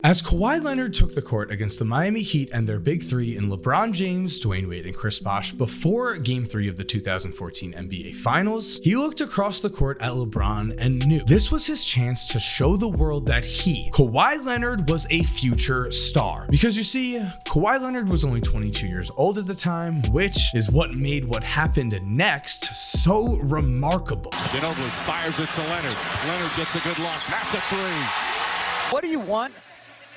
As Kawhi Leonard took the court against the Miami Heat and their big three in LeBron James, Dwayne Wade, and Chris Bosh before Game 3 of the 2014 NBA Finals, he looked across the court at LeBron and knew this was his chance to show the world that he, Kawhi Leonard, was a future star. Because you see, Kawhi Leonard was only 22 years old at the time, which is what made what happened next so remarkable. Ginobili fires it to Leonard. Leonard gets a good look. That's a three. What do you want?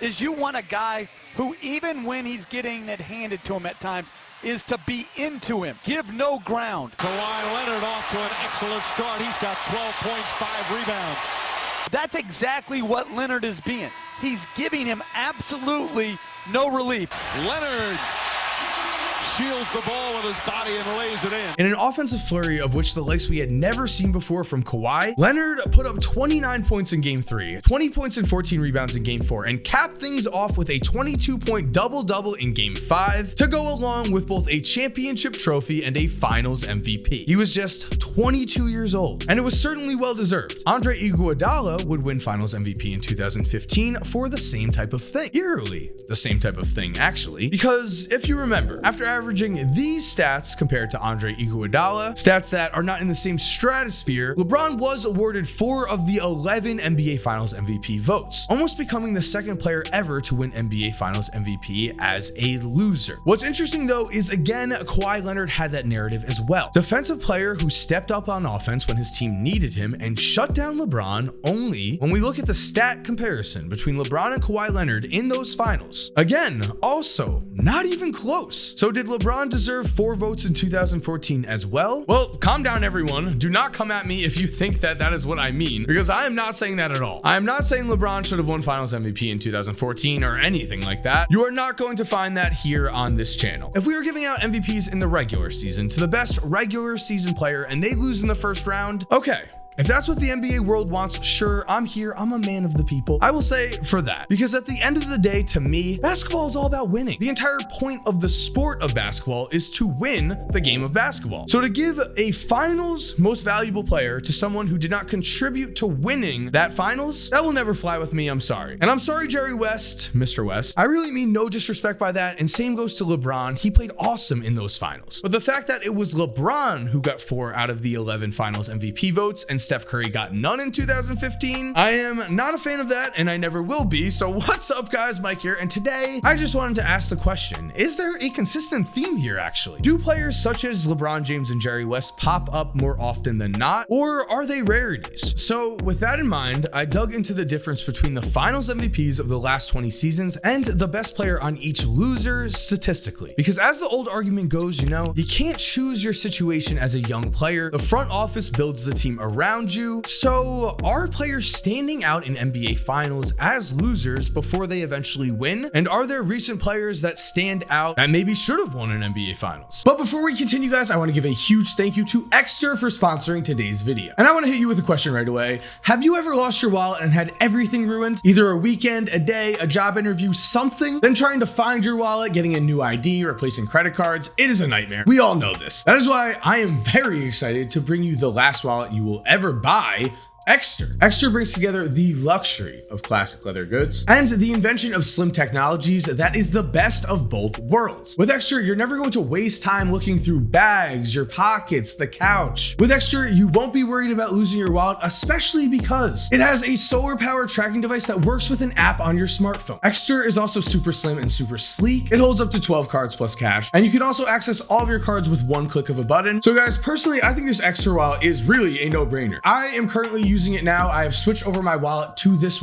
Is you want a guy who, even when he's getting it handed to him at times, is to be into him, give no ground. Kawhi Leonard off to an excellent start. He's got 12 points, 5 rebounds. That's exactly what Leonard is being. He's giving him absolutely no relief. Leonard shields the ball with his body and lays it in. In an offensive flurry of which the likes we had never seen before from Kawhi, Leonard put up 29 points in Game 3, 20 points and 14 rebounds in Game 4, and capped things off with a 22-point double-double in Game 5 to go along with both a championship trophy and a Finals MVP. He was just 22 years old, and it was certainly well-deserved. Andre Iguodala would win Finals MVP in 2015 for the same type of thing. Eerily, the same type of thing, actually, because if you remember, after averaging these stats compared to Andre Iguodala, stats that are not in the same stratosphere, LeBron was awarded 4 of the 11 NBA Finals MVP votes, almost becoming the second player ever to win NBA Finals MVP as a loser. What's interesting though is, again, Kawhi Leonard had that narrative as well. Defensive player who stepped up on offense when his team needed him and shut down LeBron only when we look at the stat comparison between LeBron and Kawhi Leonard in those finals. Again, also not even close. So did LeBron deserve 4 votes in 2014 as well? Well, calm down everyone. Do not come at me if you think that that is what I mean, because I am not saying that at all. I am not saying LeBron should have won Finals MVP in 2014 or anything like that. You are not going to find that here on this channel. If we are giving out MVPs in the regular season to the best regular season player and they lose in the first round, okay. If that's what the NBA world wants, sure, I'm here. I'm a man of the people. I will say for that, because at the end of the day, to me, basketball is all about winning. The entire point of the sport of basketball is to win the game of basketball. So to give a finals most valuable player to someone who did not contribute to winning that finals, that will never fly with me. I'm sorry. And I'm sorry, Jerry West, Mr. West. I really mean no disrespect by that. And same goes to LeBron. He played awesome in those finals. But the fact that it was LeBron who got 4 out of the 11 finals MVP votes and Steph Curry got none in 2015, I am not a fan of that, and I never will be. So what's up, guys? Mike here, and today I just wanted to ask the question, is there a consistent theme here actually? Do players such as LeBron James and Jerry West pop up more often than not, or are they rarities? So with that in mind, I dug into the difference between the finals MVPs of the last 20 seasons and the best player on each loser statistically. Because as the old argument goes, you know, you can't choose your situation as a young player. The front office builds the team around you. So are players standing out in NBA Finals as losers before they eventually win? And are there recent players that stand out that maybe should have won an NBA Finals? But before we continue, guys, I want to give a huge thank you to Extra for sponsoring today's video. And I want to hit you with a question right away. Have you ever lost your wallet and had everything ruined? Either a weekend, a day, a job interview, something? Then trying to find your wallet, getting a new ID, replacing credit cards, it is a nightmare. We all know this. That is why I am very excited to bring you the last wallet you will ever buy, Extra. Extra brings together the luxury of classic leather goods and the invention of slim technologies that is the best of both worlds. With Extra, you're never going to waste time looking through bags, your pockets, the couch. With Extra, you won't be worried about losing your wallet, especially because it has a solar powered tracking device that works with an app on your smartphone. Extra is also super slim and super sleek. It holds up to 12 cards plus cash, and you can also access all of your cards with one click of a button. So guys, personally, I think this Extra wallet is really a no-brainer. I am currently using it now. I have switched over my wallet to this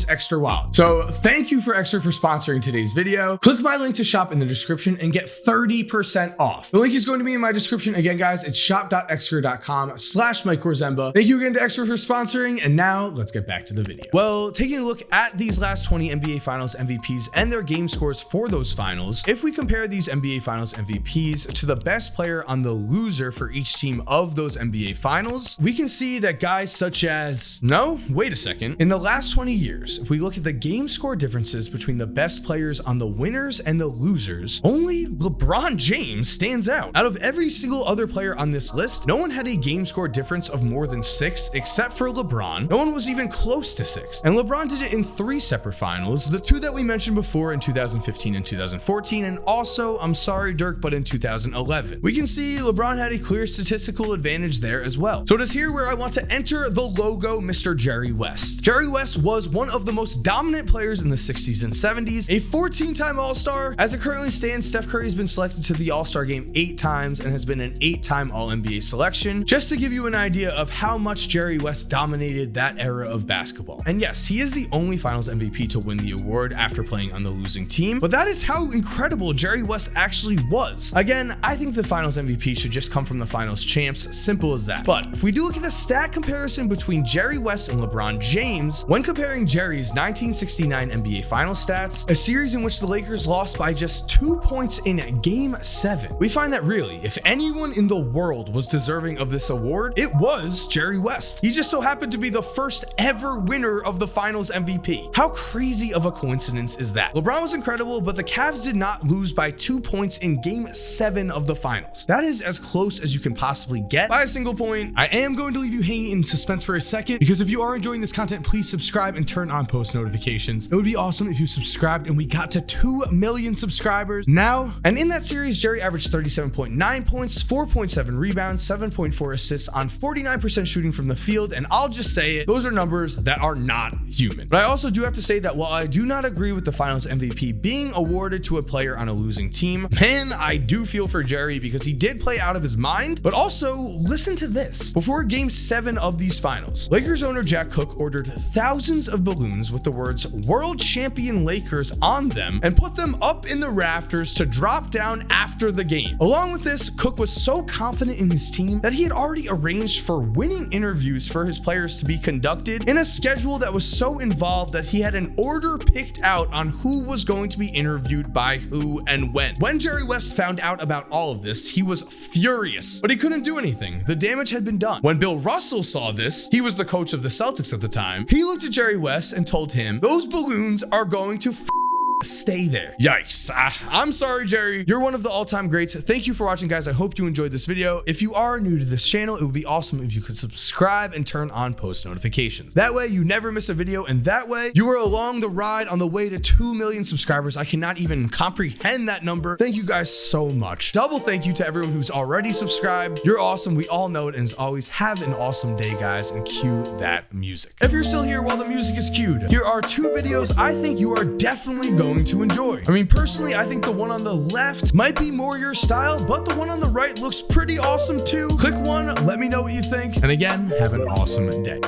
Extra wallet. So thank you for Extra for sponsoring today's video. Click my link to shop in the description and get 30% off. The link is going to be in my description. Again, guys, it's shop.extra.com/Mike Korzemba. Thank you again to Extra for sponsoring. And now let's get back to the video. Well, taking a look at these last 20 NBA Finals MVPs and their game scores for those finals, if we compare these NBA Finals MVPs to the best player on the loser for each team of those NBA Finals, we can see that guys such such as, no, wait a second. In the last 20 years, if we look at the game score differences between the best players on the winners and the losers, only LeBron James stands out. Out of every single other player on this list, no one had a game score difference of more than 6 except for LeBron. No one was even close to 6. And LeBron did it in 3 separate finals, the 2 that we mentioned before in 2015 and 2014, and also, I'm sorry Dirk, but in 2011. We can see LeBron had a clear statistical advantage there as well. So it is here where I want to enter the logo, Mr. Jerry West. Jerry West was one of the most dominant players in the 60s and 70s, a 14-time All-Star. As it currently stands, Steph Curry has been selected to the All-Star game 8 times and has been an 8-time All-NBA selection, just to give you an idea of how much Jerry West dominated that era of basketball. And yes, he is the only Finals MVP to win the award after playing on the losing team, but that is how incredible Jerry West actually was. Again, I think the Finals MVP should just come from the Finals champs, simple as that. But if we do look at the stat comparison between Jerry West and LeBron James, when comparing Jerry's 1969 NBA Finals stats, a series in which the Lakers lost by just 2 points in Game 7, we find that really, if anyone in the world was deserving of this award, it was Jerry West. He just so happened to be the first ever winner of the Finals MVP. How crazy of a coincidence is that? LeBron was incredible, but the Cavs did not lose by 2 points in Game 7 of the Finals. That is as close as you can possibly get by a single point. I am going to leave you hanging in suspense for a second, because if you are enjoying this content, please subscribe and turn on post notifications. It would be awesome if you subscribed and we got to 2 million subscribers now. And in that series, Jerry averaged 37.9 points, 4.7 rebounds, 7.4 assists on 49% shooting from the field. And I'll just say it, those are numbers that are not human. But I also do have to say that while I do not agree with the Finals MVP being awarded to a player on a losing team, man, I do feel for Jerry because he did play out of his mind. But also, listen to this. Before Game 7 of these finals, Lakers owner Jack Cook ordered thousands of balloons with the words "World Champion Lakers" on them and put them up in the rafters to drop down after the game. Along with this, Cook was so confident in his team that he had already arranged for winning interviews for his players to be conducted in a schedule that was so involved that he had an order picked out on who was going to be interviewed by who and when. When Jerry West found out about all of this, he was furious, but he couldn't do anything. The damage had been done. When Bill Russell saw this, he was the coach of the Celtics at the time, he looked at Jerry West and told him, "Those balloons are going to stay there." Yikes. I'm sorry, Jerry. You're one of the all-time greats. Thank you for watching, guys. I hope you enjoyed this video. If you are new to this channel, it would be awesome if you could subscribe and turn on post notifications. That way you never miss a video, and that way you are along the ride on the way to 2 million subscribers. I cannot even comprehend that number. Thank you guys so much. Double thank you to everyone who's already subscribed. You're awesome. We all know it. And as always, have an awesome day, guys, and cue that music. If you're still here while the music is cued, here are 2 videos I think you are definitely going to enjoy. I mean, personally, I think the one on the left might be more your style, but the one on the right looks pretty awesome too. Click one, let me know what you think, and again, have an awesome day.